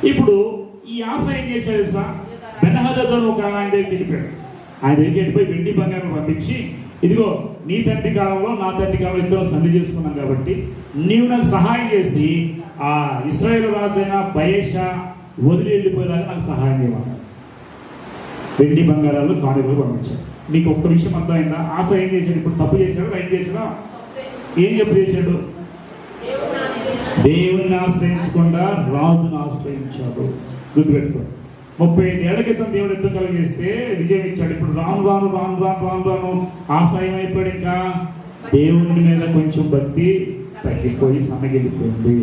ఇప్పుడు ఈ ఆశ ఏం చేశాడు సార్? బెన్హదదు ఒక ఆయన దగ్గరికి వెళ్ళిపోయాడు. ఆయన దగ్గరికి వెళ్ళిపోయి వెండి బంగారం పంపించి, ఇదిగో నీ తండ్రి కాలంలో నా తండ్రి కాలంలో ఇద్దరం సంధి చేసుకున్నాం కాబట్టి నీవు నాకు సహాయం చేసి ఆ ఇశ్రాయేలు రాజు అయిన బయెషా వదిలి వెళ్ళిపోయేలాగా నాకు సహాయం చేయమన్నాడు. వెండి బంగారాలు కానుకలు పంపించాడు. నీకు ఒక్క విషయం అర్థమైందా? ఆశ ఏం చేశాడు? ఇప్పుడు తప్పు చేశాడు, రైట్ చేశాడా? ఏం చెప్పు చేశాడు? దేవుని ఆశ్రయించకుండా రాజును ఆశ్రయించాడు. గుర్తుపెట్టుకో. 35 ఏళ్ల క్రితం దేవుడు యుద్ధం కలిగేస్తే విజయం ఇచ్చాడు. ఇప్పుడు రాను రాను రాను రాను రాను రాను ఆశయం అయిపోయాడు. ఇంకా దేవుని మీద కొంచెం భక్తి తగ్గిపోయి సన్నగిలిపోయింది.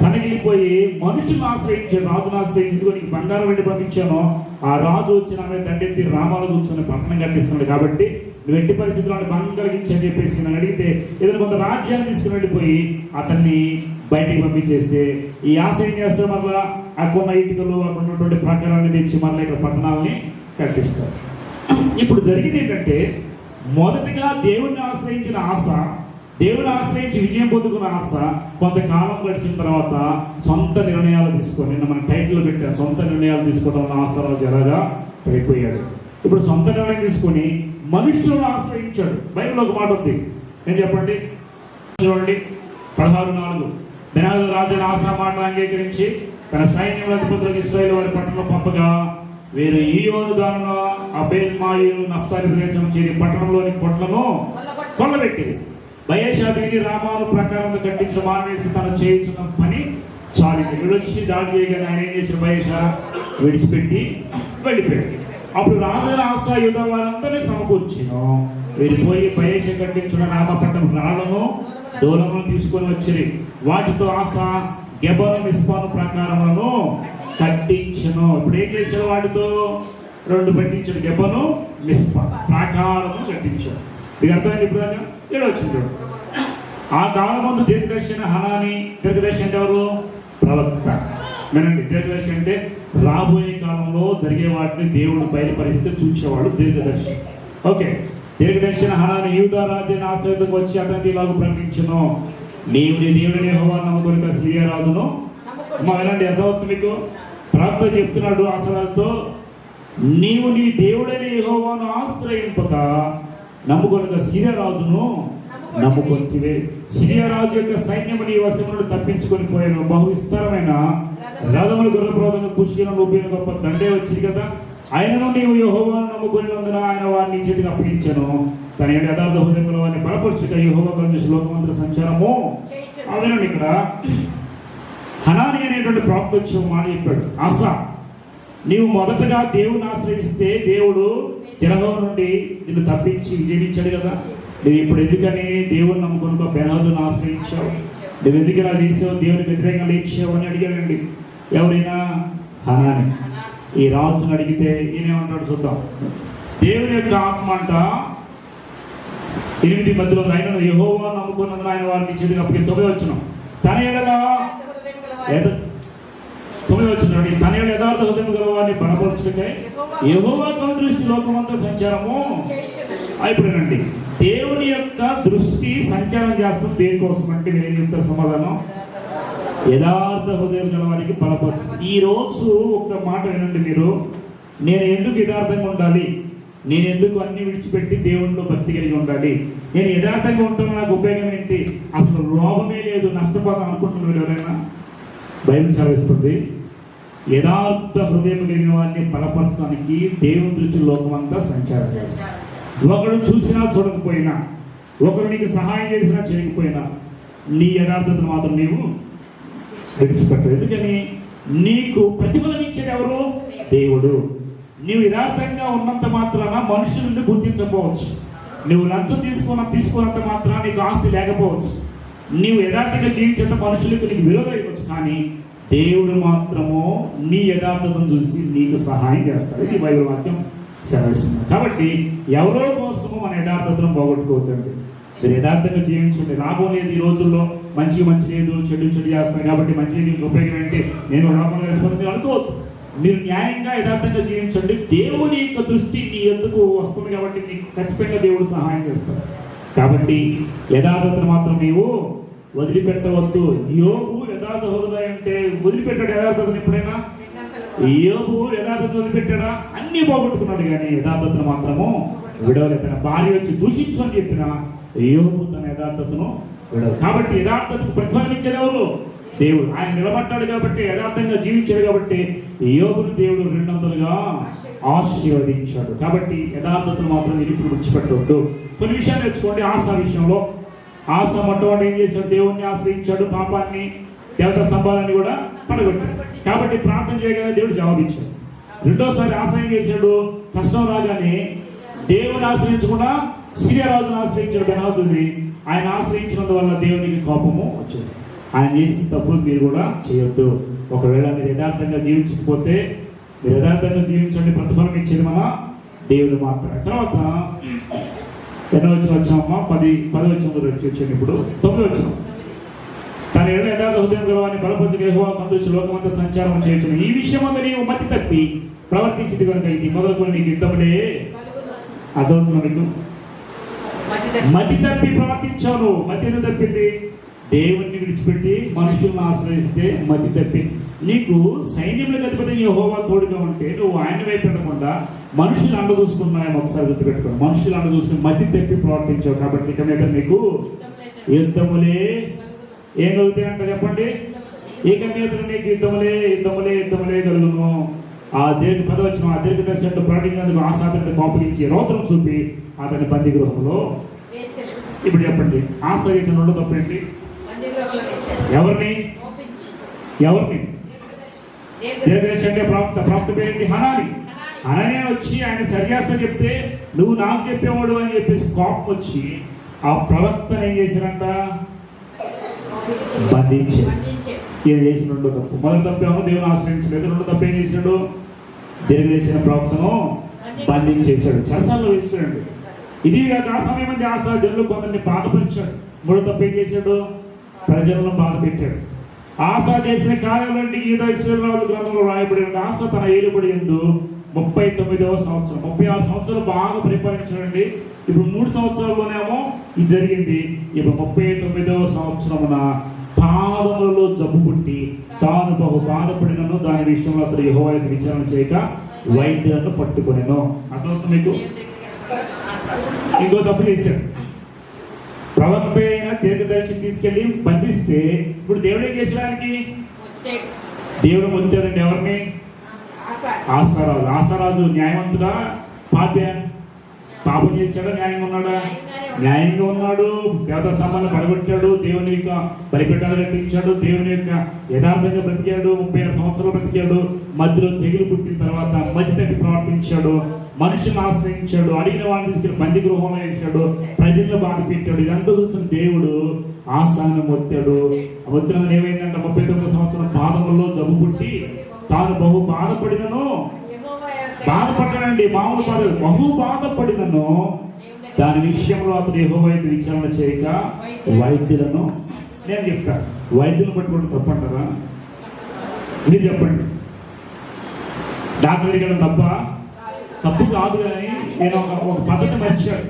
సన్నగిలిపోయి మనుషులను ఆశ్రయించాడు, రాజును ఆశ్రయించుకో నీకు బంగారం వెండి పంపించాను. ఆ రాజు వచ్చి నా మీద దండెత్తి రామాలు కూర్చొని పట్టణం కనిపిస్తున్నాడు కాబట్టి నువ్వు ఎట్టి పరిస్థితుల్లో భంగం కలిగించి అని చెప్పేసి నన్ను అడిగితే ఏదైనా కొంత రాజ్యాన్ని తీసుకుని వెళ్ళిపోయి అతన్ని బయటికి పంపించేస్తే ఈ ఆశ ఏం చేస్తాడు? మళ్ళా ఆ కొన్న ఇటుకలు అక్కడ ఉన్నటువంటి ప్రకారాన్ని తెచ్చి మళ్ళీ ఇక్కడ పట్టణాలని కట్టిస్తారు. ఇప్పుడు జరిగింది ఏంటంటే, మొదటగా దేవుణ్ణి ఆశ్రయించిన ఆశ, దేవుని ఆశ్రయించి విజయం పొందుకున్న ఆశ కొంతకాలం గడిచిన తర్వాత సొంత నిర్ణయాలు తీసుకొని, నిన్న మన టైటిల్ పెట్టారు సొంత నిర్ణయాలు తీసుకోవడం ఆశరాజు ఎలాగా పడిపోయాడు. ఇప్పుడు సొంత నిర్ణయం తీసుకొని మనుషులను ఆశ్రయించాడు. బైబిల్లో ఒక మాట ఉంది, నేను చెప్పండి చూడండి 16:4. బెన్హదదు రాజు ఆశ మాట అంగీకరించి తన సైన్యంలో అధిపతులకు ఇశ్రాయేలు వారి పట్టణంలో పంపగా వీరు ఈయోను దానిలో అబేల్ మాయలు నఫ్తాలి ప్రదేశం చేరి పట్టణంలోని కొట్లను కొల్లబెట్టింది. బయెషా దీని రామాను ప్రకారంగా కట్టించిన మానేసి తను చేయించిన పని చాలించి విడొచ్చి దాడి చేయగానే ఆయన ఏం చేసిన బయెషా విడిచిపెట్టి వెళ్ళిపోయాడు. అప్పుడు రాజుల ఆశ యుద్ధ వారందరినీ సమకూర్చిను. వెళ్ళిపోయి బయెషా కట్టించిన రామపట్టణం రాళ్లను దూలములను తీసుకొని వచ్చి వాటితో ఆశ గెబను మిస్పాను ప్రకారములను కట్టించను. ఇప్పుడు ఏం చేశాడు? వాటితో 2 పెట్టించాడు. గెబను మిస్పా ప్రాకారము కట్టించాడు. మీకు అర్థమైంది? ఇప్పుడు దాకా ఏడు వచ్చింది. ఆ కాలం ముందు దీర్ఘదర్శన హనాని. దీర్ఘదర్శి అంటే ఎవరు? ప్రవక్త. వినండి, దీర్ఘదర్శి అంటే రాబోయే కాలంలో జరిగే వాటిని దేవుడు బయలుపరిస్తే చూసేవాడు దీర్ఘదర్శి. ఓకే. దీర్ఘదర్శన హనాని యూదా రాజైన ఆశ్రయతకు వచ్చి అతనికి ఇలాగ ప్రకటించును, నీవు నీ దేవుడిని యెహోవాను నమ్ముకొనుక సిరియా రాజును. వినండి, అర్థమవుతుంది మీకు? ప్రార్థన చెప్తున్నాడు ఆశరాజుతో, నీవు నీ దేవుడైన యెహోవాను ఆశ్రయింపక నమ్ముకొనుక సిరియా రాజును నమ్ముకొంటివే. సిరియా రాజు యొక్క సైన్యము నీ వశము నుండి తప్పించుకొని పోయాను. బహు విస్తారమైన రథములు గుర్రప్రోధంగా కుషీలను రూపైన గొప్ప దండే వచ్చింది కదా. ఆయనను నీవు యెహోవాను నమ్ముకొనినందున ఆయన వారిని చేతికి అప్పగించాను. తన యథార్థ హృదయంలో వారిని బలపరుచుట యెహోవా కలిసి లోకమంతా సంచారము. అదేనండి, ఇక్కడ హనాని అనేటువంటి ప్రాప్తి వచ్చి మాట చెప్పాడు. ఆశ, నీవు మొదటగా దేవుని ఆశ్రయిస్తే దేవుడు జనగం నుండి నిన్ను తప్పించి విజయించాడు కదా. నువ్వు ఇప్పుడు ఎందుకని దేవుని నమ్ముకుని బెన్హదదును ఆశ్రయించావు? నువ్వు ఎందుకు ఇలా చేసావు? దేవునికి వ్యతిరేకంగా లేచావు అని అడిగాడండి. ఎవరైనా? హనాని. ఈ రాజును అడిగితే ఈయనేమంటాడు చూద్దాం. దేవుని యొక్క ఆత్మ అంట 8 మధ్యలో ఆయనను యెహోవా నమ్ముకున్నందున ఆయన వారిని చేతికి అప్పగించి 9 వచనం. తన ఎడల 9 వచనం, తన ఎడల యథార్థ హృదయం గల వారిని బలపరచుటకై యెహోవా కను దృష్టి లోకమంతా సంచారము. అయిపోయినండి, దేవుని యొక్క దృష్టి సంచారం చేస్తుంది దేనికోసం అంటే నేను చెప్తాను సమాధానం, యథార్థ హృదయం గల వారికి బలపరచు. ఈ రోజు ఒక్క మాట వినండి మీరు, నేను ఎందుకు యథార్థంగా ఉండాలి? నేను ఎందుకు అన్ని విడిచిపెట్టి దేవునిలో భక్తి కలిగి ఉండాలి? నేను యథార్థంగా ఉంటాను, నాకు ఉపయోగం ఏంటి? అసలు రోగమే లేదు, నష్టపోతాను అనుకుంటున్నారు ఎవరైనా? బైబిల్ సెలవిస్తుంది, యథార్థ హృదయం కలిగిన వారిని బలపరచడానికి దేవుని దృష్టి లోకమంతా సంచారం చేస్తారు. ఒకరు చూసినా చూడకపోయినా, ఒకరు నీకు సహాయం చేసినా చేయకపోయినా, నీ యథార్థతను మాత్రం నీవు విడిచిపెట్టవు. ఎందుకని? నీకు ప్రతిఫలం ఇచ్చేది ఎవరు? దేవుడు. నీవు యథార్థంగా ఉన్నంత మాత్రాన మనుషులను గుర్తించకపోవచ్చు. నువ్వు లంచం తీసుకున్నంత మాత్రాన నీకు ఆస్తి లేకపోవచ్చు. నీవు యథార్థంగా జీవించేంత మనుషులకు నీకు విలువ ఇవ్వచ్చు. కానీ దేవుడు మాత్రము నీ యథార్థతను చూసి నీకు సహాయం చేస్తాడు. ఇది బైబిల్ వాక్యం సెలవిస్తుంది. కాబట్టి ఎవరో కోసము మన యథార్థతను పోగొట్టుకోవద్దండి. మీరు యథార్థంగా జీవించండి. లాభం లేదు ఈ రోజుల్లో, మంచి లేదు, చెడు చేస్తాను కాబట్టి మంచి జీవించే ఉపయోగం ఏంటి? నేను లోకంలో కలిసిపోతుంది అనుకోవద్దు. మీరు న్యాయంగా యథార్థంగా జీవించండి. దేవుని యొక్క దృష్టి నీ ఎందుకు వస్తుంది కాబట్టి నీకు ఖచ్చితంగా దేవుడు సహాయం చేస్తాడు. కాబట్టి యథార్థతను మాత్రం నీవు వదిలిపెట్టవద్దు. యోబు యథార్థ హృదయం అంటే వదిలిపెట్టాడు యథార్థతను ఎప్పుడైనా? యోబు యథార్థతను వదిలిపెట్టాడా? అన్ని పోగొట్టుకున్నాడు కానీ యథార్థతను మాత్రము విడవలేదు. తన భార్య వచ్చి దూషించు అని చెప్పిన యోబు తన యథార్థతను విడవలేదు. కాబట్టి యథార్థతకు ప్రతిఫలం ఇచ్చేది ఎవరు? దేవుడు. ఆయన నిలబడ్డాడు కాబట్టి, యథార్థంగా జీవించాడు కాబట్టి యోబును దేవుడు 200గా ఆశీర్వదించాడు. కాబట్టి యథార్థతను మాత్రం ఇప్పుడు విడిచిపెట్టవద్దు. కొన్ని విషయాలు నేర్చుకోండి. ఆశ విషయంలో ఆశ మొట్టమొదటి ఏం చేశాడు? దేవుణ్ణి ఆశ్రయించాడు, పాపాన్ని దేవత స్తంభాలని కూడా పడగొట్టాడు. కాబట్టి ప్రార్థన చేయగానే దేవుడు జవాబిచ్చాడు. రెండోసారి ఆశ ఏం చేశాడు? కష్టం రాగానే దేవుని ఆశ్రయించకుండా సిరియా రాజును ఆశ్రయించాడు బెనాదుని. ఆయన ఆశ్రయించినందువల్ల దేవునికి కోపము వచ్చేసింది. ఆయన చేసిన తప్పులు మీరు కూడా చేయొద్దు. ఒకవేళ మీరు యథార్థంగా జీవించకపోతే, మీరు యథార్థంగా జీవించండి, ప్రతిఫలం ఇచ్చేది మన దేవుడు మాత్రమే. తర్వాత ఎన్నో వచ్చామమ్మా? 10 వచ్చాము. ఇప్పుడు 9 వచ్చాము. తన ఏడు యథార్థ హృదయం గలవాన్ని బలపరచక యెహోవా సంతోషి లోకమంతా సంచారం చేయొచ్చును. ఈ విషయం అంతా నీవు మతి తప్పి ప్రవర్తించింది కనుక ఇది మొదలుకొని నీకు యుద్ధములే. అదవుతున్నా నీకు? మతి తప్పి ప్రవర్తించావు. మతి ఎందుకు తప్పింది? దేవుణ్ణి విడిచిపెట్టి మనుషులను ఆశ్రయిస్తే మతి తప్పి. నీకు సైన్యములకు అధిపతి యెహోవా తోడుగా ఉంటే నువ్వు ఆయన వైపు వెళ్ళకుండా మనుషులు అండ చూసుకున్నాయని ఒకసారి గుర్తుపెట్టుకోండి. మనుషులు అండ చూసుకుని మతి తప్పి ప్రవర్తించావు కాబట్టి ఇక మీద నీకు యుద్ధములే ఏం కలుగుతాయంట చెప్పండి? ఇక మీద నీకు యుద్ధములే కలుగును. ఆ దేవుని 10 వచ్చిన ఆ దేవుని దర్శనంలో ప్రకటించినందుకు ఆశాపడిని కోపగించి రోతను చూపి అతని బందీ గృహంలో. ఇప్పుడు చెప్పండి, ఆశ చేసిన 2 తప్పేంటి? ఎవరిని? దేవదర్శి అంటే ప్రాప్త పేరేంటి? హనాని వచ్చి ఆయన సరిచేస్తా చెప్తే నువ్వు నాకు చెప్పేవాడు అని చెప్పేసి కోపం వచ్చి ఆ ప్రవక్తను ఏం చేశారంట? బంధించాడు. ఈయన చేసిన 2 తప్పు. మొదటి తప్పేమో దేవుని ఆశ్రయించలేదు. 2 తప్పు ఏం చేశాడు? దేవుడు చేసిన ప్రవక్తను బంధించేశాడు, చెరసాలలో వేసాడు. ఇది కాక ఆ సమయం మంది ఆశ జనులు కొందరిని బాధపరిచాడు. 3 తప్పు ఏం చేశాడు? ప్రజలను బాధ పెట్టాడు. ఆశ చేసిన కార్యాలంటే గీత ఇశ్రాయేలు గ్రంథంలో రాయబడి ఉంది. ఆశ తన ఏలుబడి యందు 39వ సంవత్సరం, 36 సంవత్సరాలు బాగా పరిపాలించాడండి. ఇప్పుడు 3 సంవత్సరాల్లోనేమో ఇది జరిగింది. ఇప్పుడు 39వ సంవత్సరమున పాదములలో జబ్బు పుట్టి తాను బహు బాధపడినను దాని విషయంలో అతడు యెహోవా యొద్ద విచారణ చేయక వైద్యులను పట్టుకొనెను. అర్థమవుతుంది మీకు? ఇంకో తప్పు చేశాడు. ప్రవక్త అయిన దీర్ఘదర్శిని తీసుకెళ్లి బంధిస్తే ఇప్పుడు దేవుడు ఏం చేసడానికి? దేవుడు మొత్తాడండి. ఎవరిని? ఆశారాజు. ఆశారాజు న్యాయవంతుడా పాపం చేశాడా? న్యాయంగా ఉన్నాడా? న్యాయంగా ఉన్నాడు. దేవత స్తంభాలను పడగొట్టాడు, దేవుని యొక్క బలిపీఠాలు కట్టించాడు, దేవుని యొక్క యథార్థంగా బ్రతికాడు, 36 సంవత్సరాలు బ్రతికాడు. మధ్యలో తెగులు పుట్టిన తర్వాత మధ్య తగ్గి ప్రవర్తించాడు, మనుషులను ఆశ్రయించాడు, అడిగిన వాళ్ళని తీసుకెళ్ళి బందీ గృహంలో వేసాడు, ప్రజలను బాధ పెట్టాడు. ఇదంతా చూసిన దేవుడు ఆశాను మొత్తాడు. మొత్తం ఏమైందంటే 39వ సంవత్సరం పాదముల్లో జబ్బు పుట్టి తాను బహు బాధపడినను, బాధపడ్డాడండి, మామూలు బాధ, బహు బాధపడినను దాని విషయంలో అతను యెహోవా యొద్ద విచారణ చేయక వైద్యులను. నేను చెప్తాను, వైద్యులను పట్టుకుంటే తప్పంటారా? మీరు చెప్పండి. డాక్టర్ దగ్గర తప్పు కాదు. కానీ నేను ఒక పద్ధతి మర్చాడు.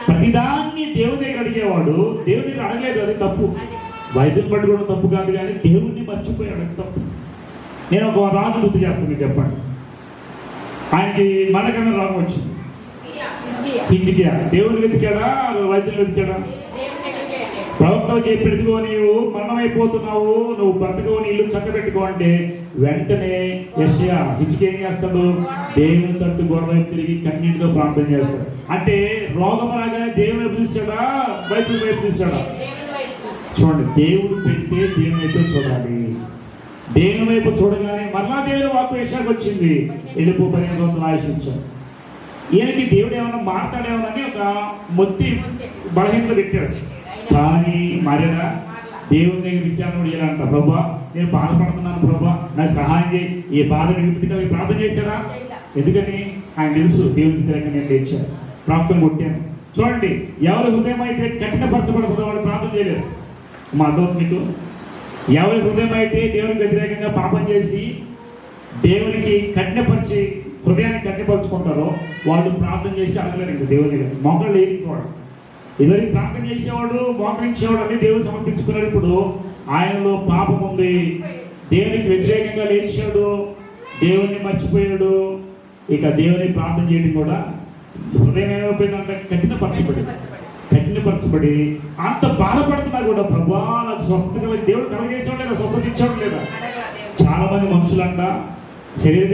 ప్రతిదాన్ని దేవుని దగ్గర అడిగేవాడు, దేవుని దగ్గర అడగలేదు, అది తప్పు. వైద్యులు పట్టుకోవడం తప్పు కాదు, కానీ దేవుణ్ణి మర్చిపోయాడు, అది తప్పు. నేను ఒక రాజు గుర్తు చేస్తాను, మీరు చెప్పండి. ఆయనకి మనకన్నా రోగం వచ్చింది, హిజ్కియా. దేవుని వెతికాడా? వైద్యులు వెతికాడా? ప్రవక్త చెప్పినదిగో నీవు మరణమైపోతున్నావు, నువ్వు బ్రతకవు, నీ ఇల్లు చక్కబెట్టుకో అంటే వెంటనే యెషయా హిజ్కియా ఏం చేస్తాడు? దేవుని తట్టు గోడ వైపు తిరిగి కన్నీటితో ప్రార్థన చేస్తాడు. అంటే రోగం రాగానే దేవుని వైపు చూసాడా? వైద్యుల వైపు చూసాడా? చూడండి, దేవుడు పెడితే దేవుని వైపు చూడాలి. దేవుని వైపు చూడగానే మరలా దేవుని వాక్కు యెషయాకు వచ్చింది, వెళ్ళిపో, 15 సంవత్సరాలు ఆయుష్ ఇచ్చాడు. ఈయనకి దేవుడు ఏమన్నా మాట్లాడేమని ఒక మొత్తి బలహీనత పెట్టాడు. కానీ మరేనా దేవుని దగ్గర విచారణ చేయాలంట. ప్రభా, నేను బాధపడుతున్నాను, ప్రభా నాకు సహాయం చేయి, ఈ బాధను విడిపిగా ప్రార్థన చేశాడా? ఎందుకని? ఆయన తెలుసు దేవుని వ్యతిరేకంగా నేను లేచాను, ప్రాప్తం కొట్టాను. చూడండి, ఎవరి హృదయం అయితే కఠినపరచబడుతుందో వాడు ప్రార్థన చేయలేదు. మా అర్థం మీకు? ఎవరి హృదయం అయితే దేవునికి వ్యతిరేకంగా పాపం చేసి దేవునికి కఠినపరిచి హృదయాన్ని కఠినపరుచుకుంటారో వాళ్ళు ప్రార్థన చేసి అడగలేరు. ఇంకా దేవుని దగ్గర మోకళ్ళు లేనివాడు, ఎవరికి ప్రార్థన చేసేవాడు, మోకరించేవాడు అన్ని దేవుడు సమర్పించుకున్నాడు. ఇప్పుడు ఆయనలో పాపం ఉంది, దేవునికి వ్యతిరేకంగా లేచాడు, దేవుణ్ణి మర్చిపోయాడు. ఇక దేవుని ప్రార్థన చేయడం కూడా హృదయం ఏమైపోయిందంటే కఠినపరచబడి అంత బాధపడుతున్నా కూడా ప్రభా నాకు స్వస్థత కలిగి దేవుడు కలగేసాడు లేదా, స్వస్థత ఇచ్చాడు లేదా. చాలా మంది మనుషులంట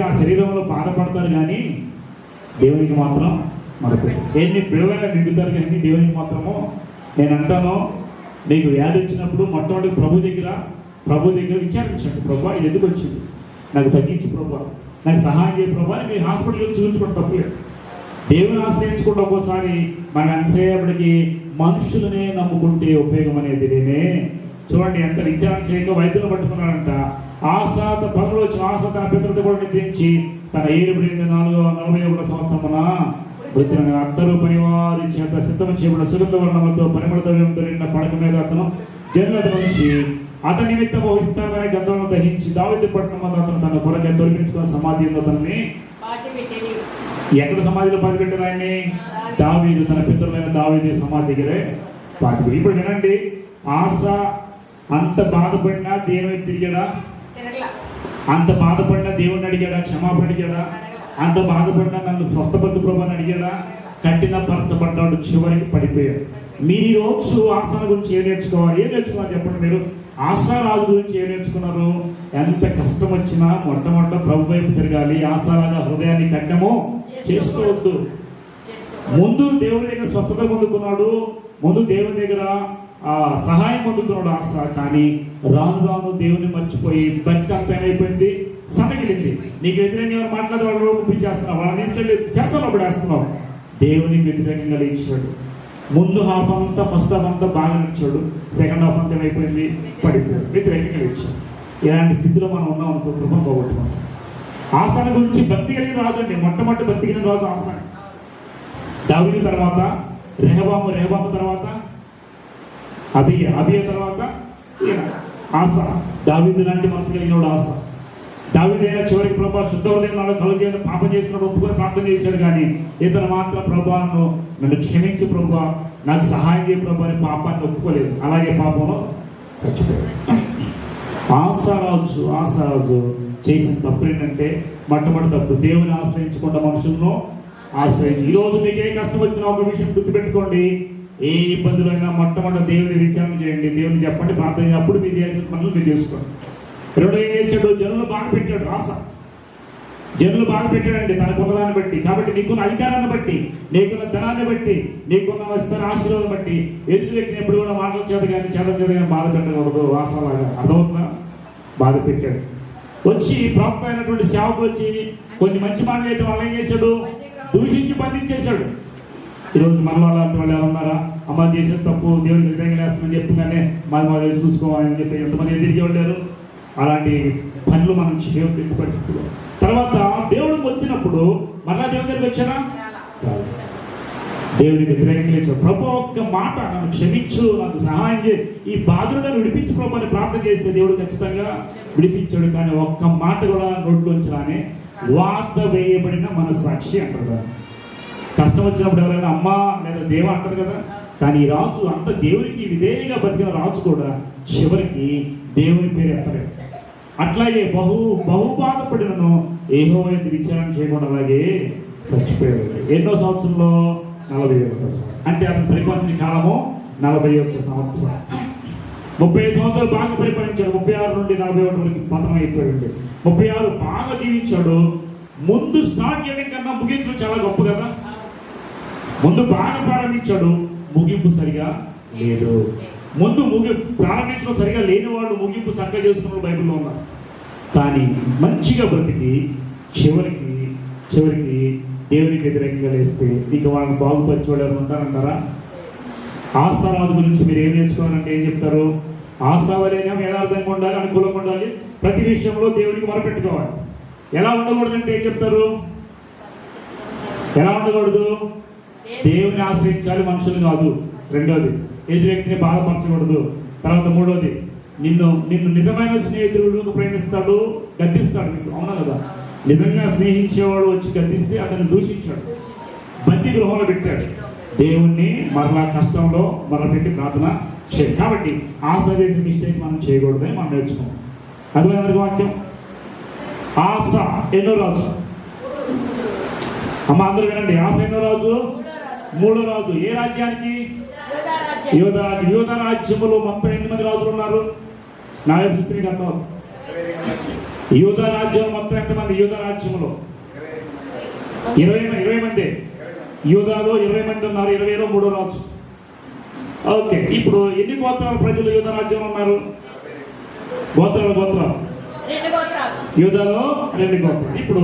ఆ శరీరంలో బాధపడతారు కానీ దేవునికి మాత్రం మనకు ఎన్ని బిడవైనా నిండుతారు కానీ దేవునికి మాత్రము. నేను అంటాను, మీకు వ్యాధి వచ్చినప్పుడు మొట్టమొదటి ప్రభు దగ్గర విచారించండి. ప్రభా ఇది ఎందుకు వచ్చింది, నాకు తగ్గించు ప్రభా, నాకు సహాయం చేయ ప్రభా. మీరు హాస్పిటల్లో చూపించుకోవడం తప్పలేదు. దేవుని ఆశ్రయించుకుంటే ఒక్కోసారి మనం ఎంతసేపటికి మనుషులనే నమ్ముకుంటే ఉపయోగం అనేది నేనే. చూడండి, ఎంత విచారణ చేయక వైద్యులు పట్టుకున్నాడంట. ఆశాత పనులు వచ్చి ఆశ తన పితృత కూడా నిద్రించి తన 441 సంవత్సరమున అందరూ పనివారి చేత సిద్ధం చేయబడిన సుగంధ వర్ణములతో పరిమళ ద్రవ్యంతో నిండిన పడక మీద అతను జన్మత నుంచి అతని నిమిత్తము విస్తారమైన గంధములను దహించి దావీదు పట్టణం అతను తన కొరకే తొలగించుకున్న సమాధిలో అతన్ని ఎక్కడ సమాధిలో పాతిపెట్టారు ఆయన్ని? దావీదు తన పితరులైన దావీదు సమాధి దగ్గరే పాతిపెట్టి. ఇప్పుడు వినండి, ఆశ అంత బాధపడినా దేవుని తిరిగాడా? అంత బాధపడినా దేవుడిని అడిగాడా? క్షమాపణ అడిగాడా? అంత బాధపడినా నన్ను స్వస్థపరచు ప్రభు అని అడిగాడా? కఠినపరచబడ్డాడు, చివరికి పడిపోయాడు. మీరు ఈ రోజు ఆశల గురించి ఏం నేర్చుకోవాలి? చెప్పండి. మీరు ఆశారాజు గురించి ఏం నేర్చుకున్నారు? ఎంత కష్టం వచ్చినా మొట్టమొదట ప్రభు వైపు తిరగాలి. ఆశాలాగా హృదయాన్ని కట్టము చేసుకోవద్దు. ముందు దేవుని దగ్గర స్వస్థత పొందుకున్నాడు, ముందు దేవుని దగ్గర సహాయం పొందుకున్నాడు ఆశ. కానీ రాను దేవుని మర్చిపోయి భక్తి అంత ఏమైపోయింది, సన్నగిలింది. నీకు వ్యతిరేకంగా మాట్లాడే వాళ్ళు చేస్తున్నావు, వాళ్ళని తీసుకెళ్ళి చేస్తాను అప్పుడు వేస్తున్నావు. దేవునికి వ్యతిరేకంగా లేచాడు. ముందు హాఫ్ అంతా, ఫస్ట్ హాఫ్ అంతా బాగా నిలిచాడు, సెకండ్ హాఫ్ అంతా ఏమైపోయింది, పడిపోయాడు, వ్యతిరేకంగా లేచాడు. ఇలాంటి స్థితిలో మనం ఉన్నాం అనుకో, కృపను పోగొట్టుకున్నాం. ఆశాల గురించి భక్తి కలిగిన రాజు అండి, మొట్టమొదటి భక్తి కలిగిన రాజు ఆశ. దావీదు తర్వాత రెహబాము తర్వాత అబియ తర్వాత ఆశ. దావీదు లాంటి మనసు కలిగినోడు ఆశ. దావీదైనా చివరికి ప్రభా శుద్ధ హృదయం కలుగు పాపం చేసినప్పుడు ఒప్పుకొని ప్రార్థన చేశాడు. కానీ ఇతను మాత్రం ప్రభాను నన్ను క్షమించి ప్రభా, నాకు సహాయం చేయ ప్రభా అని పాపాన్ని ఒప్పుకోలేదు. అలాగే పాపంలో చచ్చిపోయాడు. ఆశారాజు చేసిన తప్పు ఏంటంటే, మొట్టమొదటి తప్పు దేవుని ఆశ్రయించకుండా మనుషులను ఆశ్రయించి. ఈరోజు మీకు ఏ కష్టం వచ్చినా ఒక విషయం గుర్తుపెట్టుకోండి, ఏ ఇబ్బందులైనా మొట్టమొదటి దేవుని విచారణ చేయండి, దేవుని చెప్పండి, ప్రార్థన చేయండి. అప్పుడు మీరు చేసిన పనులు మీరు చేసుకోండి. రెండో ఏం చేశాడు? జనులు బాగా పెట్టాడు. జనులు బాగా పెట్టాడండి తనకున్న దాన్ని బట్టి. కాబట్టి నీకున్న అధికారాన్ని బట్టి, నీకున్న ధనాన్ని బట్టి, నీకున్న వస్తున్న ఆశీర్వాదాన్ని బట్టి ఎదుటి వ్యక్తిని ఎప్పుడు కూడా మాటల చేత కానీ బాధ పెట్టకూడదు. ఆశలాగా అర్థమవుతుందా? బాధ పెట్టాడు. వచ్చి ప్రాప్త అయినటువంటి సేవకులు వచ్చి కొన్ని మంచి మాటలు అయితే వాళ్ళు ఏం చేశాడు? దూషించి బంధించేశాడు. ఈరోజు మన అలాంటి వాళ్ళు ఎవరున్నారా? అమ్మ చేసేది తప్పు, దేవుని వ్యతిరేకంగా వేస్తామని చెప్తుందనే మాది చూసుకోవాలని చెప్పి ఎంతమంది ఎదిరిగి వెళ్ళారు. అలాంటి పనులు మనం చేయలేని పరిస్థితులు. తర్వాత దేవుడు వచ్చినప్పుడు మళ్ళా దేవుని దగ్గరికి వచ్చారా? దేవుని వ్యతిరేకంగా లేచాడు. ప్రభు ఒక్క మాట, నన్ను క్షమించు, నాకు సహాయం చేయి, ఈ బాధలను విడిపించు ప్రభు అని ప్రార్థన చేస్తే దేవుడు ఖచ్చితంగా విడిపించాడు. కానీ ఒక్క మాట కూడా నోట్లోంచి రానే వాత వేయబడిన మన సాక్షి అంటారు. కష్టం వచ్చినప్పుడు ఎవరైనా అమ్మ లేదా దేవ అంటారు కదా. కానీ ఈ రాజు అంత దేవునికి విధేయంగా బతికిన రాజు కూడా చివరికి దేవుని పేరు ఎత్తలేదు. అట్లాగే బహు బాధపడినను యెహోవా విచారణ చేయకుండా అలాగే చచ్చిపోయాడు. ఎన్నో సంవత్సరంలో? 41 సంవత్సరం. అంటే అతను పరిపాలించిన కాలము 41 సంవత్సరం. 35 సంవత్సరాలు బాగా పరిపాలించాడు. 36 నుండి 41 వరకు పతనం అయిపోయాడు. 36 బాగా జీవించాడు. ముందు స్టార్ట్ చేయడం కన్నా ముగించడం చాలా గొప్ప కదా. ముందు బాగా ప్రారంభించాడు, ముగింపు సరిగా లేదు. ముందు ప్రారంభించడం సరిగా లేని వాళ్ళు ముగింపు చక్కగా చేసుకున్న బైబిల్లో ఉన్నారు. కానీ మంచిగా బ్రతికి చివరికి దేవునికి వ్యతిరేకంగా లేస్తే నీకు వాళ్ళని బాగుపరిచేవాళ్ళు ఎవరు ఉంటారంటారా? ఆశారాజు గురించి మీరు ఏం నేర్చుకోవాలంటే ఏం చెప్తారు? ఆశావరైనా యథార్థంగా ఉండాలి, అనుకూలంగా ఉండాలి, ప్రతి విషయంలో దేవునికి మొరపెట్టుకోవాలి. ఎలా ఉండకూడదంటే ఏం చెప్తారు? ఎలా ఉండకూడదు? దేవుని ఆశ్రయించాలి, మనుషులు కాదు. రెండోది, ఎదుటి వ్యక్తిని బాధపరచకూడదు. తర్వాత మూడోది, నిన్ను నిజమైన స్నేహితుడు ప్రేమిస్తాడు, గద్దిస్తాడు. మీకు అవునా కదా? నిజంగా స్నేహించేవాడు వచ్చి గద్దిస్తే అతన్ని దూషించాడు, బందీ గృహంలో పెట్టాడు. దేవుణ్ణి మరలా కష్టంలో మరపెట్టి ప్రార్థన కాబట్టి ఆశ చేసే మిస్టేక్ మనం చేయకూడదని మనం నేర్చుకోం. అర్థమైన వాక్యం. ఆశ ఎన్నో రాజు? అమ్మ అందరూ వినండి. ఆశ ఎన్నో రాజు? మూడో రాజు. ఏ రాజ్యానికి? యోధ రాజ్యం. యోధ రాజ్యములో మొత్తం 8 మంది రాజులు ఉన్నారు. నా వైపు చూస్తే అర్థం. యోధ రాజ్యం మొత్తం ఎంతమంది? యోధ రాజ్యములో 20 మంది. యోధాలో 20 మంది ఉన్నారు. 20లో మూడో రాజు. ఓకే, ఇప్పుడు ఎన్ని గోత్రాల ప్రజలు యోధ రాజ్యంలో ఉన్నారు? గోత్రాలు యోధాలో 2 గోత్రాలు. ఇప్పుడు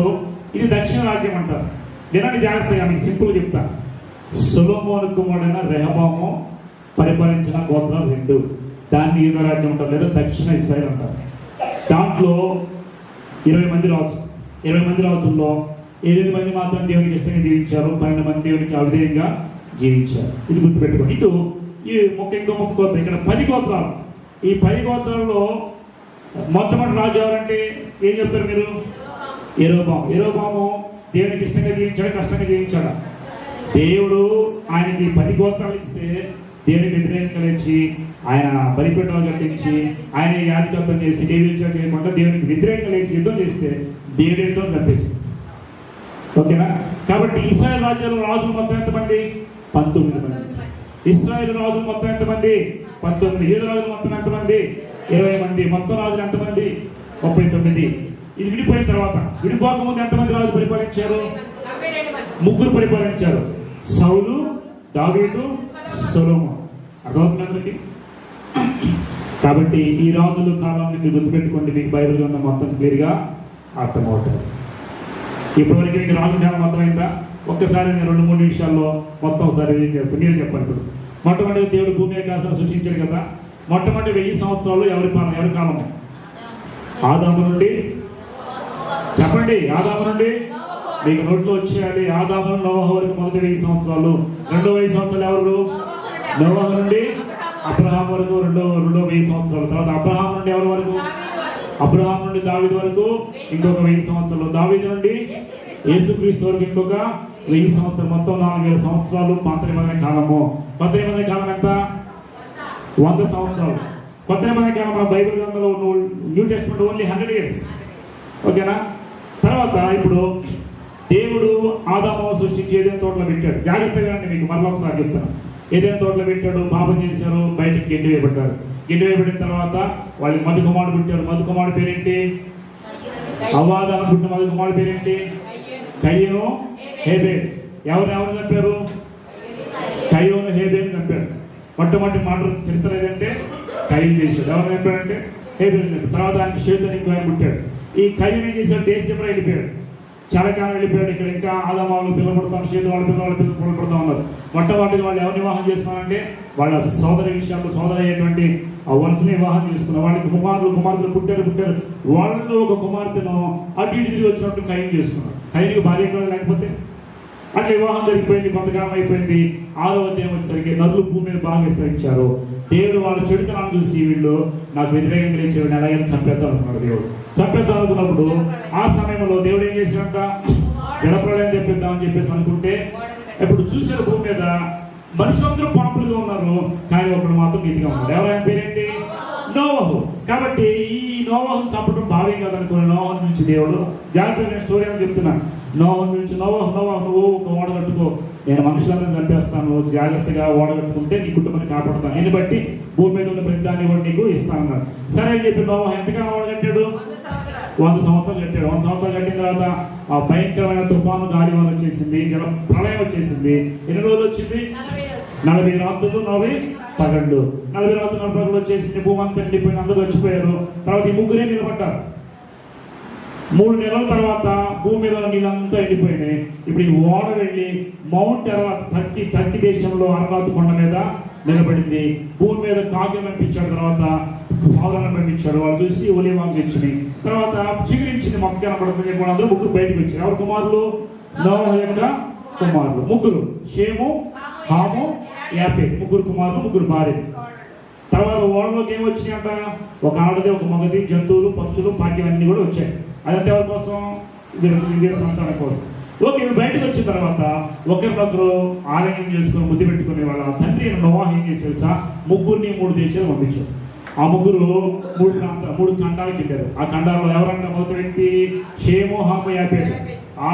ఇది దక్షిణ రాజ్యం అంటారు. వినండి జాగ్రత్తగా, మీకు సింపుల్ చెప్తా. సొలొమోను కుమారుడైన రెహబాము పరిపాలించిన గోత్రాలు 2. దాన్ని యూదా రాజ్యం అంటారు, లేదా దక్షిణ ఇశ్రాయేల్ అంటారు. దాంట్లో 20 మంది రాజు. 20 మంది రాజుల్లో 8 మంది మాత్రం దేవునికి ఇష్టంగా జీవించారు, 12 మంది దేవునికి అవిధేయంగా జీవించారు. ఇది గుర్తుపెట్టుకోండి. ఇటు ఈ ఇంకో గోత్రం, ఇక్కడ 10 గోత్రాలు. ఈ 10 గోత్రాల్లో మొట్టమొదటి రాజు ఎవరంటే ఏం చెప్తారు మీరు? యెరోబాము దేవునికి ఇష్టంగా జీవించాడు, కష్టంగా జీవించాడు. దేవుడు ఆయనకి 10 గోత్రాలు ఇస్తే దేవునికి వ్యతిరేకంగా లేచి ఆయన బలిపీఠాలు కట్టించి ఆయన యాజకత్వం చేసి దేవుడి చేయకుండా దేవునికి వ్యతిరేకంగా లేచి యుద్ధం చేస్తే దేవుడి యుద్ధం చంపేసి. ఓకేనా? కాబట్టి ఇశ్రాయేల్ రాజ్యాల రాజులు మొత్తం ఎంతమంది? 19 మంది. ఇశ్రాయేల్ రాజులు మొత్తం ఎంతమంది? 19. యూదా రాజులు మొత్తం ఎంతమంది? 20 మంది. మొత్తం రాజులు ఎంతమంది? 39. ఇది విడిపోయిన తర్వాత, విడిపోక ముందు ఎంతమంది రాజు పరిపాలించారు? 3 పరిపాలించారు. సౌలు, దావీదు, సొలొమోను. అర్థమవుతుంది అందరికి? కాబట్టి ఈ రాజుల కాలాన్ని మీరు గుర్తుపెట్టుకోండి. మీకు బైబిల్ ఉన్న మొత్తం క్లియర్గా అర్థమవుతుంది. ఇప్పటివరకు మీకు రాజు కాలం అర్థమైందా? ఒక్కసారి నేను 2-3 నిమిషాల్లో మొత్తం ఒకసారి ఏం చేస్తాను, మీరు చెప్పండి. ఇప్పుడు మొట్టమొదటి దేవుడు భూమి ఆకాశాన్ని సృష్టించాడు కదా. మొట్టమొదటి 1000 సంవత్సరాలు ఎవరి కాలము? ఆదాము నుండి చెప్పండి. ఆదాము నుండి మీకు నోట్లో వచ్చేయాలి. ఆదాము నుండి నోవహు వరకు మొదటి 1000 సంవత్సరాలు. రెండో 1000 సంవత్సరాలు ఎవరు? నోవహు నుండి అబ్రహాం వరకు రెండో 1000 సంవత్సరాలు. తర్వాత అబ్రహాం నుండి ఎవరి వరకు? అబ్రహాం నుండి దావీదు వరకు ఇంకొక 1000 సంవత్సరాలు. దావీదు నుండి యేసుక్రీస్తు వరకు ఇంకొక 1000 సంవత్సరాలు. మొత్తం 4000 సంవత్సరాలు పాత నిబంధన కాలము. కొత్త నిబంధన కాలం ఎంత? 100 సంవత్సరాలు. కొత్త నిబంధన కాలం మన బైబిల్ గ్రంథంలో న్యూ టెస్ట్మెంట్ ఓన్లీ 100 years. ఓకేనా? తర్వాత ఇప్పుడు దేవుడు ఆదాము సృష్టించి ఏదైనా తోటలో పెట్టాడు. జాగ్రత్తగా మీకు మరలా ఒకసారి చెప్తాను. ఏదైనా తోటలో పెట్టాడు, పాపం చేశారు, బయటకు గెండి వేయబడ్డారు. గెండి వేయబడిన తర్వాత వాళ్ళకి మధు కుమారుడు పుట్టాడు. మధు కుమారుడు పేరేంటి? అవ్వాదాను పుట్టిన మధు కుమారుడు పేరేంటి? కయ్యను, హేబేలు. ఎవరు చంపారు? కయ్యను, హేబేలు చంపారు. మొట్టమొదటి మాట చరిత్ర ఏదంటే కయ్యను చేశాడు. ఎవరు చంపాడంటే హేబేలు చంపాడు. తర్వాత ఆయనకి షేతు అని ఆయన పుట్టాడు. ఈ కయ్యను ఏం చేశాడు? దేశంలో వెళ్ళిపోయాడు, చాలా కాలం వెళ్ళిపోయాడు. ఇక్కడ ఇంకా ఆదాము వాళ్ళు పిల్లలు పుడతాం, షేతు వాళ్ళ పిల్లలు పుడతా ఉన్నారు. మొట్టమొదటి వాళ్ళు ఎవరిని వివాహం చేసుకున్నారంటే వాళ్ళ సోదరి విషయాలు, సోదరు అయ్యేటువంటి ఆ వరుసని వివాహం చేసుకున్నారు. వాళ్ళకి కుమార్తెలు పుట్టారు. వాళ్ళు ఒక కుమార్తెను అటు ఇటు తిరిగి వచ్చినట్టు కయ్యం చేసుకున్నారు. కయ్యకి భార్య కూడా లేకపోతే అట్లా వివాహం జరిగిపోయింది. కొంతకాలం అయిపోయింది. 6వ అధ్యాయం వచ్చేసరికి నరులు భూమి మీద బాగా విస్తరించారు. దేవుడు వాళ్ళ చెడుతనాన్ని చూసి వీళ్ళు నాకు వ్యతిరేకంగా లేచేవాడిని ఎలాగైనా చంపేద్దాం అనుకున్నాడు. దేవుడు చంపేద్దాం అనుకున్నప్పుడు ఆ సమయంలో దేవుడు ఏం చేశాడంట? జలప్రళయం తెప్పిద్దామని చెప్పేసి అనుకుంటే ఇప్పుడు చూసారు భూమి మీద మనుషులందరూ పాపులుగా ఉన్నారు, కానీ ఒకడు మాత్రం నీతిగా ఉన్నారు. ఎవరైనా పేరేంటి? నోవహు. కాబట్టి ఈ నోవహును చంపడం భావ్యం కాదనుకున్న నోవహు నుంచి దేవుడు జాగ్రత్తగా, నేను స్టోరీ అని చెప్తున్నా. నోవహు నుంచి నోవహు నువ్వు ఒక ఓడ కట్టుకో, నేను మనుషులందరూ చంపేస్తాను, జాగ్రత్తగా ఓడ కట్టుకుంటే నీ కుటుంబాన్ని కాపాడుతాను, దీన్ని బట్టి భూమి మీద ఉన్న ప్రతి దాన్ని కూడా నీకు ఇస్తాను. సరే అని చెప్పి నోవహు ఎంతకాలం ఓడ కట్టాడు? 100 సంవత్సరాలు కట్టాడు. 100 సంవత్సరాలు కట్టిన తర్వాత ఆ భయంకరమైన తుఫాను, గాలి వల్ల వచ్చేసింది, జల ప్రళయం వచ్చేసింది. ఎన్ని రోజులు వచ్చింది? 40 రాత్రులు 40 పగళ్ళు. 40 రాత్రులు 40 పగళ్ళు వచ్చేసింది. భూమి అంతా ఎండిపోయింది, అందరూ వచ్చిపోయారు. తర్వాత ఈ ముగ్గురే నిలబడ్డారు. 3 నెలల తర్వాత భూమి మీద నీళ్ళంతా ఎండిపోయినాయి. ఇప్పుడు ఈ ఓడ వెళ్ళి మౌంట్ అరవాత్, టర్కీ దేశంలో అరవాత్ కొండ మీద నిలబడింది. భూమి మీద కాకి పంపించాడు, తర్వాత పావులను పంపించాడు. వాళ్ళు చూసి ఒలివాకు తెచ్చినాయి. తర్వాత చిగురించింది, మొక్క కనపడుతుంది. అందరూ ముగ్గురు బయటకు వచ్చారు. ఎవరు కుమారులు? నోవహు యొక్క కుమారులు ముగ్గురు, షేము, హాము, యాఫెతు. 3 కుమారులు, 3 భార్యలు. తర్వాత ఓడలోకి ఏమొచ్చినాయంట? ఒక ఆడది, ఒక మగది, జంతువులు, పక్షులు, పాకి అన్నీ కూడా వచ్చాయి. అదంటే ఎవరి కోసం? వీరి సంతానం కోసం. ఓకే, ఇవి బయటకు వచ్చిన తర్వాత ఒకరినొకరు ఆలయం చేసుకుని ముద్దు పెట్టుకునే వాళ్ళ తండ్రి నోవాహు ఏం చేసి తెలుసా, 3 దేశాలు పంపించారు. ఆ ముగ్గురు 3 ఖండాలకు వెళ్ళారు. ఆ ఖండాల్లో ఎవరంటే మొదటి వ్యక్తి షేము, హాము, యాపెతు.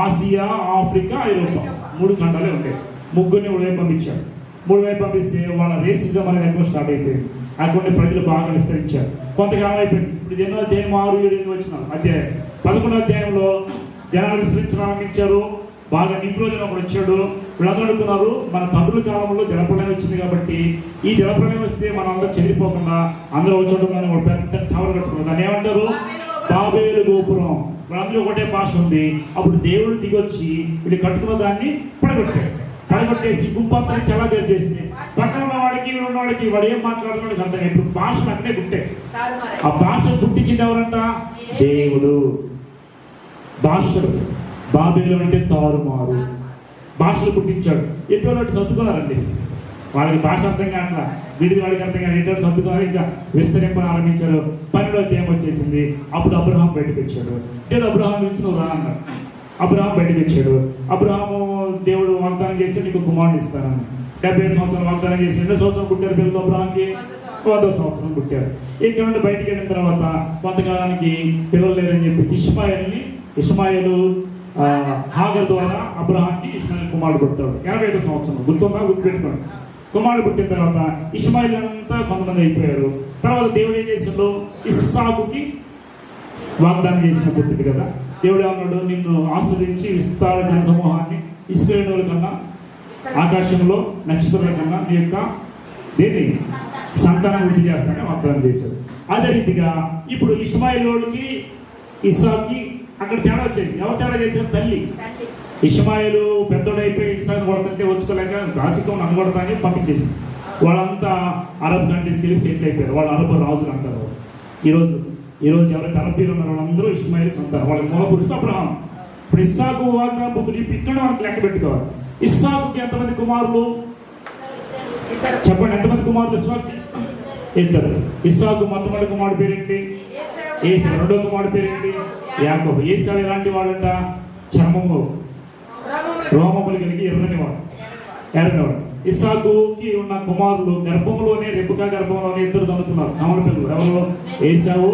ఆసియా, ఆఫ్రికా, ఐరోపా 3 ఖండాలే ఉంటాయి. ముగ్గురిని 3 వైపు పంపించారు. 3 వైపు పంపిస్తే వాళ్ళ రేసిజం అనేది ఎక్కువ స్టార్ట్ అయిపోయింది. అక్కడ ప్రజలు బాగా విస్తరించారు. కొంతకాలం అయిపోయింది. ఇప్పుడు ఎన్నో అధ్యాయం 6-7 వచ్చిన అధ్యాయం 11వ అధ్యాయంలో జనాలు విస్తరించడం ఆరంభించారు. బాగా నిమ్రోజులు ఒకడు వచ్చాడు. వీళ్ళందరూ అనుకున్నారు మన తండ్రుల కాలంలో జలప్రలయం వచ్చింది కాబట్టి ఈ జలప్రలయం వస్తే మనం అందరూ చెదిరిపోకుండా అందరూ వచ్చేటప్పుడు ఒక పెద్ద టవర్ కట్టుకున్నారు. దాన్ని ఏమంటారు? బాబేలు గోపురం. వాళ్ళందరూ ఒకటే భాష ఉంది. అప్పుడు దేవుడు దిగొచ్చి వీళ్ళు కట్టుకున్న దాన్ని పడగొట్టేసి గుంపంతా చాలా చేస్తే పక్కన వాడికి ఉన్నవాడికి వాడు ఏం మాట్లాడుతున్నాడు అర్థం. ఇప్పుడు భాషలు అక్కడే గుట్టే. ఆ భాష గుట్టించింది ఎవరంట? దేవుడు. భాషలు బాబేలు అంటే తారుమారు భాషలు పుట్టించాడు. ఎటువంటి సర్దుకున్నారండి, వాళ్ళకి భాష అర్థం కావట్లా, వీడిది వాడికి అర్థం కాదు. ఎటువంటి సర్దుకున్నారు, ఇంకా విస్తరింపని ఆరంభించారు. 12వ అధ్యాయం వచ్చేసింది. అప్పుడు అబ్రహాం బయటకు వచ్చాడు. దేవుడు అబ్రహాం నుంచి నువ్వు రా అన్నాడు. అబ్రహాం బయటకు వచ్చాడు. అబ్రహాము దేవుడు వాగ్దానం చేసి నీకు కుమారుడు ఇస్తానని 75 సంవత్సరాలు వాగ్దానం చేసి 2 సంవత్సరాలు పుట్టారు పిల్లలు. అబ్రహాంకి 100వ సంవత్సరం పుట్టారు. ఇక్కడ నుండి బయటికి వెళ్ళిన తర్వాత కొంతకాలానికి పిల్లలు లేరని చెప్పి ఇష్మాయేలు హాగర్ ద్వారా అబ్రహాంకి ఇష్మాయిల్ కుమారుడు పుడతాడు. 85వ సంవత్సరం గుర్తుపెట్టుకోండి. కుమారుడు పుట్టిన తర్వాత ఇష్మాయిల్ అంతా కొంతమంది అయిపోయారు. తర్వాత దేవుడు ఏం చేసిండు? ఇస్సాకుకి వాగ్దానం చేసిన పుత్రుడు కదా. దేవుడు అన్నాడు, నిన్ను ఆశ్రయించి విస్తార జన సమూహాన్ని ఇశ్రాయేలు కన్నా ఆకాశంలో నక్షత్రాల కన్నా నీ యొక్క సంతానం వృద్ధి చేస్తానని వాగ్దానం చేశాడు. అదే రీతిగా ఇప్పుడు ఇష్మాయిలోడికి ఇస్సాకి అక్కడ తేడా వచ్చేది. ఎవరు తేడా చేశారు? తల్లి. ఇష్మాయిలు పెద్దోడైపోయి ఇస్సాకు కొడుతుంటే వచ్చుకోలేక దాసికం నన్ను కొడతాని పంపించేసింది. వాళ్ళంతా అరబ్ కంట్రీస్కి వెళ్ళి సెటిల్ అయిపోయారు. వాళ్ళు అరబ్ రాజులు అంటారు. ఈరోజు ఎవరైతే అరబ్బీలు ఉన్నారో వాళ్ళందరూ ఇష్మాయిల్ సంతానం. వాళ్ళకి మూల పురుషుడు అబ్రహాం. ఇప్పుడు ఇస్సాకు వాగ్దాన పుత్రుడు ఇక్కడ మనకు లెక్క పెట్టుకోవాలి. ఇస్సాకుకి ఎంతమంది కుమారులు చెప్పండి? ఎంతమంది కుమారులు ఇస్సాకు? 2. ఇస్సాకు మొట్టమొదటి కుమారుడు పేరేంటి? ఏసావు. 2వ కుమారుడు పేరేంటి? యాకోబు. ఏసావు ఎలాంటి వాడంట? చర్మము రోమములు కలిగి ఎర్రనివాడు. ఇస్సాకుకి ఉన్న కుమారులు గర్భంలోనే రెబెకా గర్భంలోనే 2 దొరుకుతున్నారు కమల పిల్లలు. ఎవరు? ఏసావు,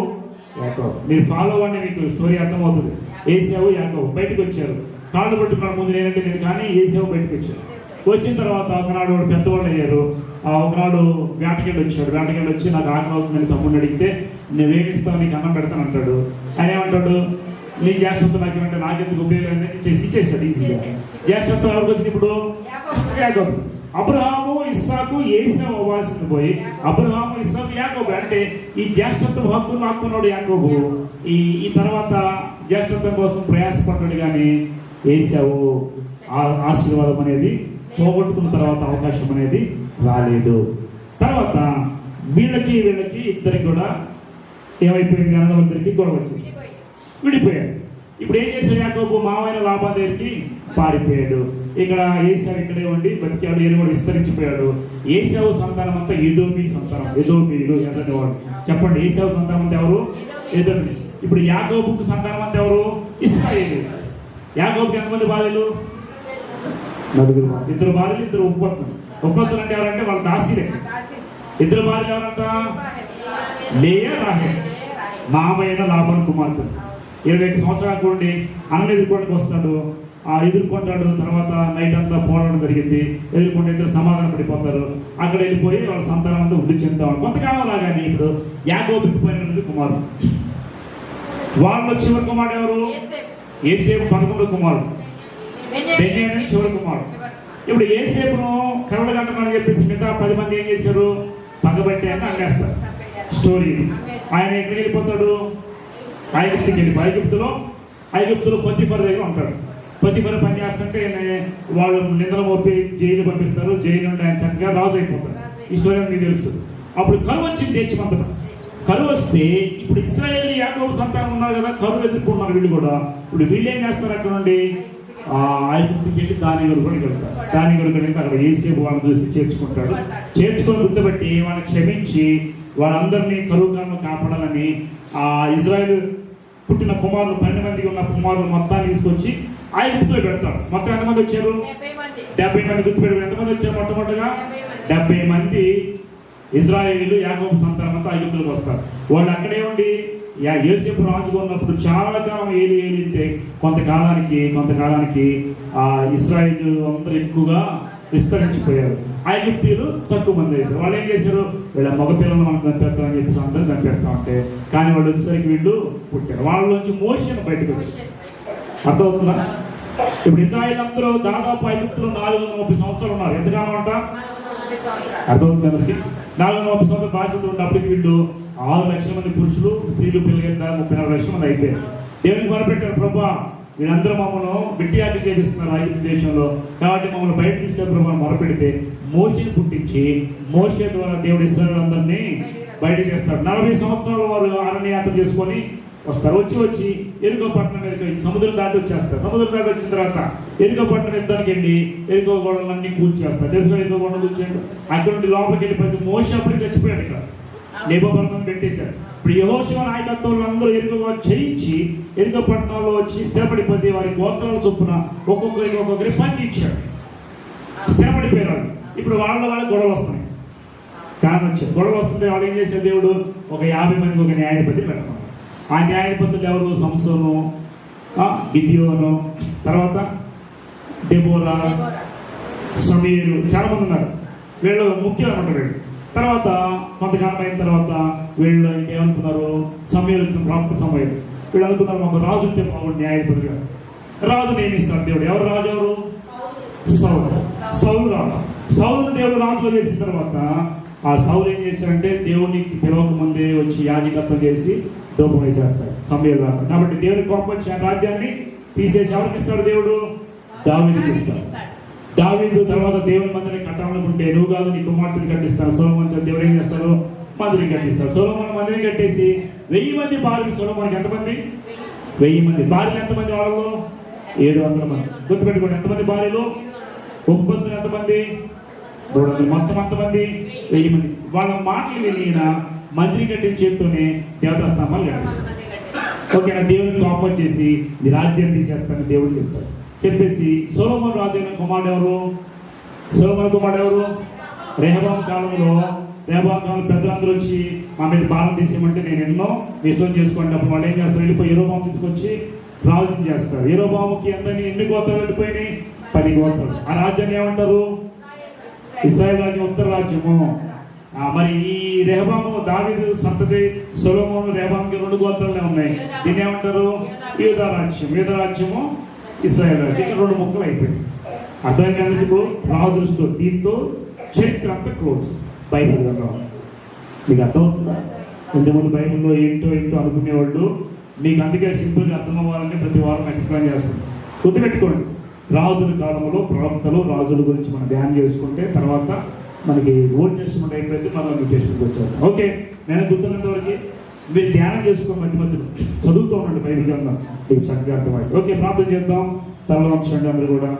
యాకోబు. మీరు ఫాలో అవ్వండి, మీకు స్టోరీ అర్థమవుతుంది. ఏసావు, యాకోబు బయటకు వచ్చారు. కాళ్ళు పట్టుకున్నాడు ముందు నేనంటే నేను, కానీ ఏసావు బయటకు వచ్చారు. వచ్చిన తర్వాత ఒకనాడు వాడు పెద్దవాళ్ళు అయ్యారు. ఒకనాడు వేటకెళ్ళి వచ్చాడు. వేటకెళ్ళి వచ్చి నాకు ఆకలి అవుతుందని తమ్ముడిని అడిగితే నేనేమిస్తాను, నీకు అన్నం పెడతాను అంటాడు. ఆయన ఏమంటాడు? నీ జ్యేష్ఠత్వం నాకు ఏమంటే నాకెందుకు ఉపయోగం ఇచ్చేసాడు ఈజీగా. జ్యేష్ఠత్వం ఎవరికి వచ్చింది ఇప్పుడు? యాకోబు. అబ్రహాము, ఇస్సాకు, ఏసావు అవ్వాల్సింది పోయి అబ్రహాము, ఇస్సాకు, యాకోబు. అంటే ఈ జ్యేష్ఠత్వం హక్కును హక్కున్నాడు యాకోబు. ఈ తర్వాత జ్యేష్ఠత్వం కోసం ప్రయాసపడ్డాడు, కానీ ఏసావు ఆశీర్వాదం అనేది పోగొట్టుకున్న తర్వాత అవకాశం అనేది రాలేదు. తర్వాత వీళ్ళకి ఇద్దరికి కూడా ఏమైపోయింది? అన్నదమ్ములిద్దరికి గొడవ వచ్చేసి విడిపోయాడు. ఇప్పుడు ఏం చేశాడు? యాకోబు మావైన లాభా దగ్గరికి పారిపోయాడు. ఇక్కడ ఏసావు ఇక్కడే ఉండి బతికాడు. ఈయన కూడా విస్తరించిపోయాడు. ఏసావు సంతానం అంతా ఎదోమీ సంతానం. ఎదోమీలు ఎర్రనివాడు. చెప్పండి, ఏసావు సంతానం అంతా ఎవరు? ఎదోమీ. ఇప్పుడు యాకోబుకు సంతానం అంతా ఎవరు? ఇశ్రాయేలు. యాకోబుకి ఎంతమంది భార్యలు? 4 భార్యలు. 2 భార్యలు, 2 ఉపపత్నులు. ఉపపత్నులు అంటే ఎవరంటే వాళ్ళ దాసీలే. 2 భార్యలు ఎవరంట? లేయా, రాహేల్. మామైన లాభాన్ కుమార్తె. 21 సంవత్సరాలకు ఉండి అన్న ఎదుర్కోవడానికి వస్తాడు. ఎదుర్కొంటాడు. తర్వాత నైట్ అంతా పోరాటం జరిగింది. ఎదుర్కొంటే ఇద్దరు సమాధానం పడిపోతారు. అక్కడ వెళ్ళిపోయి వాళ్ళ సంతానం అంతా వృద్ధి చెందుతాడు. కొంతకాలం లాగానే ఇప్పుడు యాకోబుకి పోయినటువంటి కుమారుడు. వాళ్ళలో చివరి కుమారుడు ఎవరు? యోసేపు 11వ కుమారుడు. బెన్యామీను చివరి కుమారుడు. ఇప్పుడు యోసేపును కరడు గంటమని చెప్పేసి మిగతా 10 మంది ఏం చేశారు? పగబట్టి అని అన్నేస్తారు స్టోరీ. ఆయన ఎక్కడికి వెళ్ళిపోతాడు? ఐగుప్తుకి వెళ్ళిపోయి ఐగుప్తులో పొత్తిఫర్ దగ్గర ఉంటాడు. పొత్తిఫర్ పని చేస్తుంటే వాళ్ళు నిందలు మోపి జైలు పంపిస్తారు. జైలు నుండి ఆయన చక్కగా రాజు అయిపోతాడు. ఈ స్టోరీ మీకు తెలుసు. అప్పుడు కరువు వచ్చింది దేశం అంతటా. కరువు వస్తే ఇప్పుడు ఇశ్రాయేలు, యాకోబు సంతానం ఉన్నారు కదా, కరువు ఎదుర్కొన్నారు వీళ్ళు కూడా. ఇప్పుడు వీళ్ళు ఏం చేస్తారు? అక్కడ నుండి ఐగుప్తుకి వెళ్ళి దానిగలు కూడా వెళ్తారు. దానిగలు కూడా అక్కడ యోసేపు వాళ్ళని చూసి చేర్చుకుంటాడు. చేర్చుకొని గుర్తుపెట్టి వాళ్ళని క్షమించి వాళ్ళందరినీ కరువు కారణం కాపాడాలని ఇజ్రాయేలు పుట్టిన కుమారులు 12 మంది ఉన్న కుమారులు మొత్తాన్ని తీసుకొచ్చి ఐగుప్తులో పెడతాడు. మొత్తం ఎంతమంది వచ్చారు? 70 మంది. గుర్తుపెట్టారు. ఎంతమంది వచ్చారు మొట్టమొదటిగా? 70 మంది ఇజ్రాయేలీలు యాకోబు సంతానం అంతా ఐగుప్తులకు వస్తారు. వాళ్ళు అక్కడే ఉండి యోసేపు రాజుగా ఉన్నప్పుడు చాలా కాలం ఏలితే కొంతకాలానికి ఆ ఇశ్రాయేలు అందరూ ఎక్కువగా విస్తరించిపోయారు. ఐగుప్తీయులు తక్కువ మంది అయిపోయారు. వాళ్ళు ఏం చేశారు? వీళ్ళ మగ పిల్లలు మనం చంపేస్తాం అని చెప్పేసి అందరూ చంపేస్తా ఉంటే, కానీ వాళ్ళు వచ్చేసరికి వీళ్ళు పుట్టారు. వాళ్ళలోంచి మోషేను బయటకు వచ్చారు. అర్థమవుతుందా? ఇప్పుడు ఇశ్రాయేలు అందరూ దాదాపు ఐగుప్తులో 430 సంవత్సరాలు ఉన్నారు. ఎంతకాలం అంట? అర్థమవుతుంది. 430 సంవత్సరాల బాధ్యతలు ఉన్నప్పటికీ వీళ్ళు 6 లక్షల మంది పురుషులు, స్త్రీలు, పిల్లలు 34 లక్షల మంది అయిపోయారు. దేవునికి మొరపెట్టారు, ప్రభా వీళ్ళందరూ మమ్మల్ని బిడ్డియాకి చేపిస్తున్నారు ఐగుప్తు దేశంలో, కాబట్టి మమ్మల్ని బయట తీసుకెళ్ళి ప్రభావం మొరపెడితే మోషేని పుట్టించి మోషే ద్వారా దేవుడు ఇశ్రాయేలు అందరినీ బయటకు తెస్తాడు. 40 సంవత్సరాలు వారు అరణ్యయాత్ర చేసుకొని వస్తారు. వచ్చి ఎరుకో పట్టణం మీద సముద్రం దాటి వచ్చేస్తారు. సముద్రం దాటి వచ్చిన తర్వాత ఎరుకో పట్టణం యుద్ధానికి వెళ్ళి ఎరుకో గోడలన్నీ కూల్చేస్తారు. తెలుసుగా ఎరుకో గోడలు కూల్చేయండి. అక్కడ నుండి లోపలికి వెళ్ళిపోతే మోషే అప్పటికి చచ్చిపోయాడు. ఇక్కడ నేబోపర్ణం పెట్టేశారు. ఇప్పుడు యెహోషువ నాయకత్వంలో అందరూ ఎరుకో చేయించి ఎరుకో పట్టణంలో వచ్చి స్థిరపడిపోతే వారి గోత్రాల చొప్పున ఒక్కొక్కరికి పంచి ఇచ్చాడు. స్థిరపడిపోయారు. ఇప్పుడు వాళ్ళ గొడవలు వస్తున్నాయి. కారణం వచ్చారు. గొడవలు వస్తుంటే వాళ్ళు ఏం చేశారు? దేవుడు ఒక 50 మందికి ఒక న్యాయాధిపతి పెడతారు. ఆ న్యాయాధిపతులు ఎవరు? సంసోను, గిద్యోను, తర్వాత దెబోరా, సమీరు, చాలా మంది ఉన్నారు. వీళ్ళు ముఖ్యం అనమాట. వీళ్ళు తర్వాత కొంతకాలం అయిన తర్వాత వీళ్ళు ఇంకేమనుకున్నారు? సమీరు వచ్చిన ప్రాప్త సమయం వీళ్ళు అనుకున్నారు, మాకు రాజు ఉంటే బాగుంది న్యాయాధిపతిగా. రాజు నియమిస్తాడు దేవుడు. ఎవరు రాజు? ఎవరు? సౌలు రాజు. సౌలును దేవుడు రాజుగా వేసిన తర్వాత ఆ సౌలు ఏం చేశాడంటే దేవునికి పిలవక ముందే వచ్చి యాజకత్వం చేసి దూపం వేసేస్తాడు సమయంలో. కాబట్టి దేవుని కోపం వచ్చి ఆ రాజ్యాన్ని తీసేసి ఎవరికి ఇస్తాడు? దేవుడు దావీదుకి ఇస్తాడు. దావీదు తర్వాత దేవుని మందిరం కట్టాలనుకుంటే, నువ్వు కాదు నీ కుమార్తెని కట్టిస్తాను. సొలొమోను దేవుడు ఏం చేస్తాడు? మందిరం కట్టిస్తాడు. సొలొమోను మందిరం కట్టేసి 1000 మంది భార్యలు. సొలొమోనుకి ఎంతమంది? 1000 మంది భార్యలు. ఎంతమంది వాళ్ళలో? 700 మంది. గుర్తుపెట్టుకోండి, ఎంతమంది భార్యలు? ఉపపత్తులు ఎంతమంది? 300. మొత్తం ఎంతమంది? 1000 మంది. వాళ్ళ మాటలు విని మందిరం కట్టిన చేతితోనే దేవతా స్తంభాలు కట్టిస్తాడు. ఓకేనా? దేవునికి కోపం వచ్చేసి ఈ రాజ్యాన్ని తీసేస్తానని దేవుడు చెప్తాడు. చెప్పేసి సొలొమోను రాజు అయిన కుమారుడు ఎవరు? సొలొమోను కుమారుడు ఎవరు? రెహబాము కాలంలో పెద్దలందరూ వచ్చి మా మీద పాలన తీసేయమంటే నేను ఎన్నో ఇష్టం చేసుకోండి. అప్పుడు వాళ్ళు ఏం చేస్తారు? వెళ్ళిపోయి యెరోబాము తీసుకొచ్చి రాజుని చేస్తారు. యెరోబాముకి ఎన్ని గోత్రాలు వెళ్ళిపోయినాయి? 10 గోత్రాలు. ఆ రాజ్యాన్ని ఏమంటారు? ఇశ్రాయేలు రాజ్యం, ఉత్తర రాజ్యము. మరి ఈ రెహబాము దావీదు సంతతి. సొలొమోను రెహబాముకి 2 గోత్రాలే ఉన్నాయి. దీన్ని ఏమంటారు? యూదా రాజ్యం. యూదా రాజ్యము, ఇశ్రాయేలు రాజ్యం. ఇక్కడ 2 ముక్కలు అయిపోయింది. అర్థమైంది? ఇప్పుడు రాజుల స్టోరీ. దీంతో చరిత్ర అంతా క్లోజ్. బైబిల్ మీకు అర్థమవుతుందా? ఇంతకుముందు బైబిల్లో ఏంటో అనుకునేవాళ్ళు మీకు అందుకే సింపుల్గా అర్థం అవ్వాలని ప్రతి వారం ఎక్స్ప్లెయిన్ చేస్తాను. గుర్తుపెట్టుకోండి, రాజుల కాలంలో ప్రవక్తలు, రాజుల గురించి మనం ధ్యానం చేసుకుంటే తర్వాత మనకి ఓల్డ్ టెస్టిమెంట్ అయిపోయింది, మనం న్యూ టెస్టిమెంట్కి వచ్చేస్తాం. ఓకే, నేను గుర్తున్నంత వరకు మీరు ధ్యానం చేసుకో, మధ్యలో చదువుతూ ఉండండి బైబిల్ గ్రంథం, మీకు చక్కగా అర్థమైంది. ఓకే, ప్రార్థన చేద్దాం. తలలో ఉంచండి అందరూ కూడా.